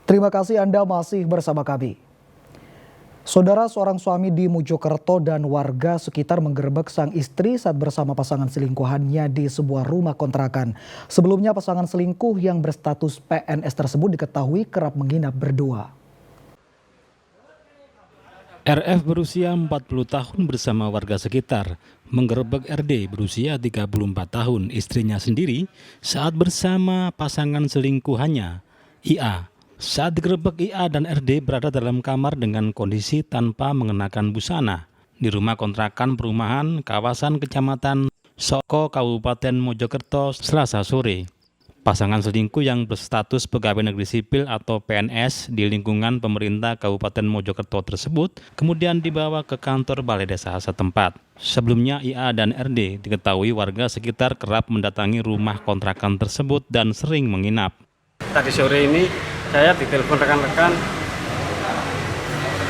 Terima kasih Anda masih bersama kami. Saudara, seorang suami di Mojokerto dan warga sekitar menggerebek sang istri saat bersama pasangan selingkuhannya di sebuah rumah kontrakan. Sebelumnya pasangan selingkuh yang berstatus PNS tersebut diketahui kerap menginap berdua. RF berusia 40 tahun bersama warga sekitar menggerebek RD berusia 34 tahun, istrinya sendiri, saat bersama pasangan selingkuhannya, IA. Saat digerebek, IA dan RD berada dalam kamar dengan kondisi tanpa mengenakan busana di rumah kontrakan perumahan kawasan Kecamatan Soko, Kabupaten Mojokerto, Selasa sore. Pasangan selingkuh yang berstatus pegawai negeri sipil atau PNS di lingkungan pemerintah Kabupaten Mojokerto tersebut kemudian dibawa ke kantor balai desa setempat. Sebelumnya IA dan RD diketahui warga sekitar kerap mendatangi rumah kontrakan tersebut dan sering menginap. Tadi sore ini saya ditelepon rekan-rekan,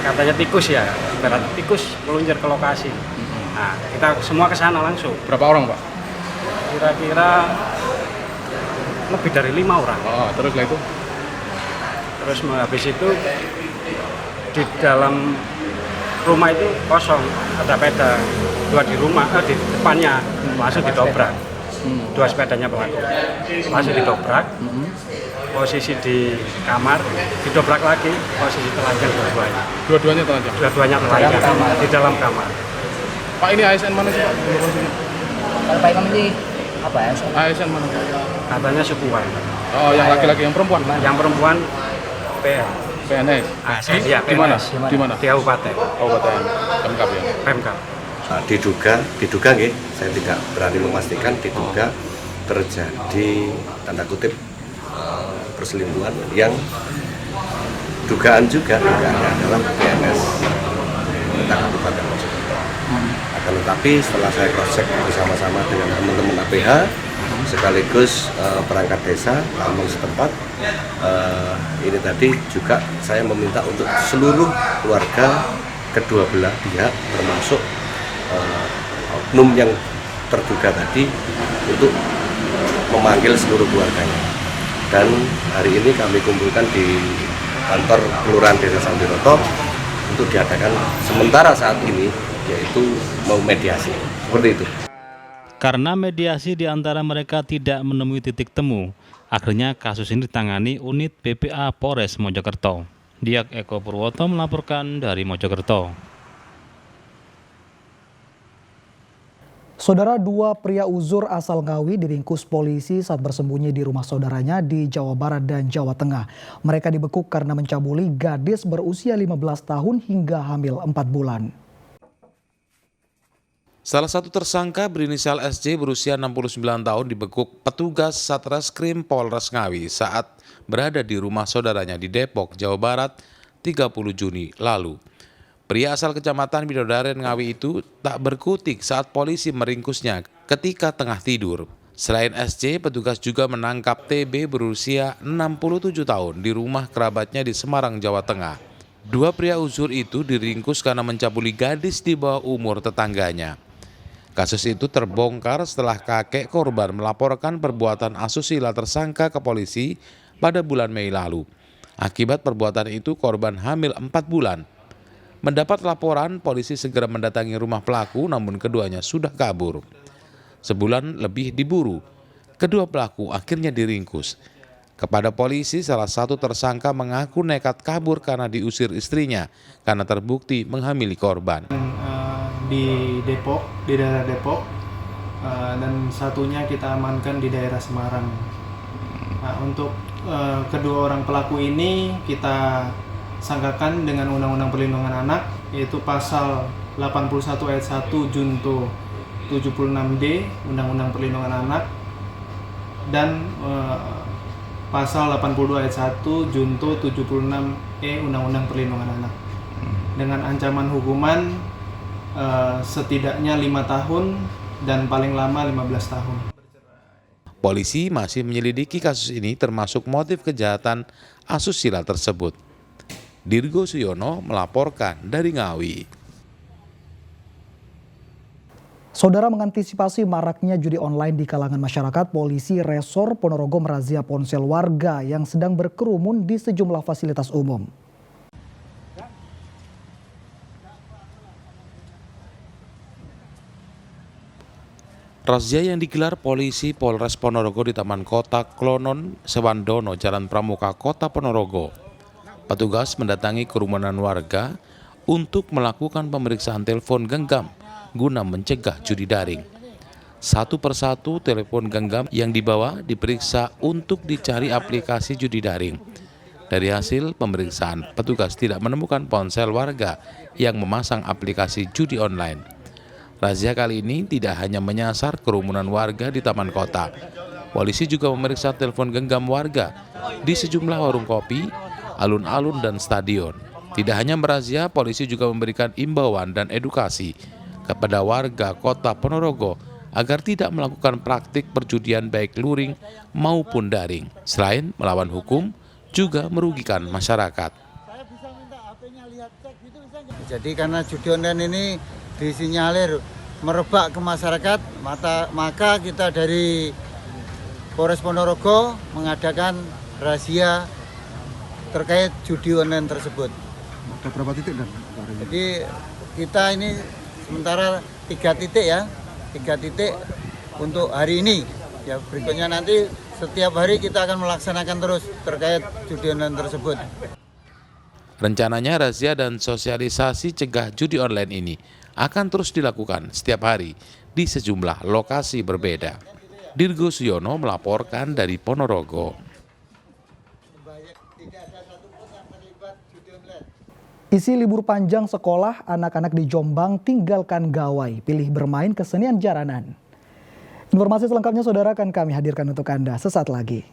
katanya tikus ya, ibarat tikus meluncur ke lokasi. Nah, kita semua ke sana langsung. Berapa orang, Pak? Kira-kira lebih dari 5 orang. Oh, terus lah itu? Terus habis itu di dalam rumah itu kosong, ada sepeda, 2 di rumah, di depannya langsung didobrak. 2 sepedanya pelaku langsung didobrak. Posisi di kamar, didobrak lagi, posisi telanjang dua-duanya. Dua-duanya telanjang? Dua-duanya telanjang di dalam kamar. Pak, ini ASN mana sih, Pak? Kalau Pak Imam ini apa ya? ASN mana? Katanya sukuan. Oh, yang laki-laki, yang perempuan? Yang perempuan PNS. Iya, Di mana? PNS. Di mana? Di Kabupaten. Kabupaten. Pemkab ya? Pemkab. Diduga nggih, saya tidak berani memastikan, diduga terjadi tanda kutip perselingkuhan yang dugaannya adalah PNS Kabupaten Mojokerto. Akan tetapi setelah saya cross check bersama-sama dengan teman-teman APH sekaligus perangkat desa kampung setempat, ini tadi juga saya meminta untuk seluruh keluarga kedua belah pihak termasuk oknum yang terduga tadi untuk memanggil seluruh keluarganya. Dan hari ini kami kumpulkan di kantor Kelurahan Desa Sambiroto untuk diadakan sementara saat ini, yaitu mau mediasi. Seperti itu. Karena mediasi di antara mereka tidak menemui titik temu, akhirnya kasus ini ditangani unit PPA Polres Mojokerto. Diak Eko Purwoto melaporkan dari Mojokerto. Saudara, 2 pria uzur asal Ngawi diringkus polisi saat bersembunyi di rumah saudaranya di Jawa Barat dan Jawa Tengah. Mereka dibekuk karena mencabuli gadis berusia 15 tahun hingga hamil 4 bulan. Salah satu tersangka berinisial SJ berusia 69 tahun dibekuk petugas Satreskrim Polres Ngawi saat berada di rumah saudaranya di Depok, Jawa Barat 30 Juni lalu. Pria asal Kecamatan Bidodaren Ngawi itu tak berkutik saat polisi meringkusnya ketika tengah tidur. Selain SC, petugas juga menangkap TB berusia 67 tahun di rumah kerabatnya di Semarang, Jawa Tengah. 2 pria uzur itu diringkus karena mencabuli gadis di bawah umur tetangganya. Kasus itu terbongkar setelah kakek korban melaporkan perbuatan asusila tersangka ke polisi pada bulan Mei lalu. Akibat perbuatan itu korban hamil 4 bulan. Mendapat laporan, polisi segera mendatangi rumah pelaku, namun keduanya sudah kabur. Sebulan lebih diburu, kedua pelaku akhirnya diringkus. Kepada polisi, salah satu tersangka mengaku nekat kabur karena diusir istrinya karena terbukti menghamili korban. Di Depok, di daerah Depok, dan satunya kita amankan di daerah Semarang. Nah, untuk kedua orang pelaku ini kita sangkakan dengan Undang-Undang Perlindungan Anak, yaitu pasal 81 ayat 1 junto 76D Undang-Undang Perlindungan Anak dan pasal 82 ayat 1 junto 76E Undang-Undang Perlindungan Anak dengan ancaman hukuman setidaknya 5 tahun dan paling lama 15 tahun. Polisi masih menyelidiki kasus ini termasuk motif kejahatan asusila tersebut. Dirgo Suyono melaporkan dari Ngawi. Saudara, mengantisipasi maraknya judi online di kalangan masyarakat, polisi Resor Ponorogo merazia ponsel warga yang sedang berkerumun di sejumlah fasilitas umum. Razia yang digelar polisi Polres Ponorogo di Taman Kota Klonon Sewandono, Jalan Pramuka, Kota Ponorogo. Petugas mendatangi kerumunan warga untuk melakukan pemeriksaan telepon genggam guna mencegah judi daring. Satu persatu telepon genggam yang dibawa diperiksa untuk dicari aplikasi judi daring. Dari hasil pemeriksaan, petugas tidak menemukan ponsel warga yang memasang aplikasi judi online. Razia kali ini tidak hanya menyasar kerumunan warga di taman kota. Polisi juga memeriksa telepon genggam warga di sejumlah warung kopi, alun-alun, dan stadion. Tidak hanya merazia, polisi juga memberikan imbauan dan edukasi kepada warga kota Ponorogo agar tidak melakukan praktik perjudian baik luring maupun daring. Selain melawan hukum, juga merugikan masyarakat. Jadi karena judi online ini disinyalir merebak ke masyarakat, maka kita dari Polres Ponorogo mengadakan razia terkait judi online tersebut. Ada berapa titik dan? Jadi kita ini sementara 3 titik ya, 3 titik untuk hari ini. Ya, berikutnya nanti setiap hari kita akan melaksanakan terus terkait judi online tersebut. Rencananya razia dan sosialisasi cegah judi online ini akan terus dilakukan setiap hari di sejumlah lokasi berbeda. Dirgo Suyono melaporkan dari Ponorogo. Isi libur panjang sekolah, anak-anak di Jombang tinggalkan gawai, pilih bermain kesenian jaranan. Informasi selengkapnya saudara akan kami hadirkan untuk Anda sesaat lagi.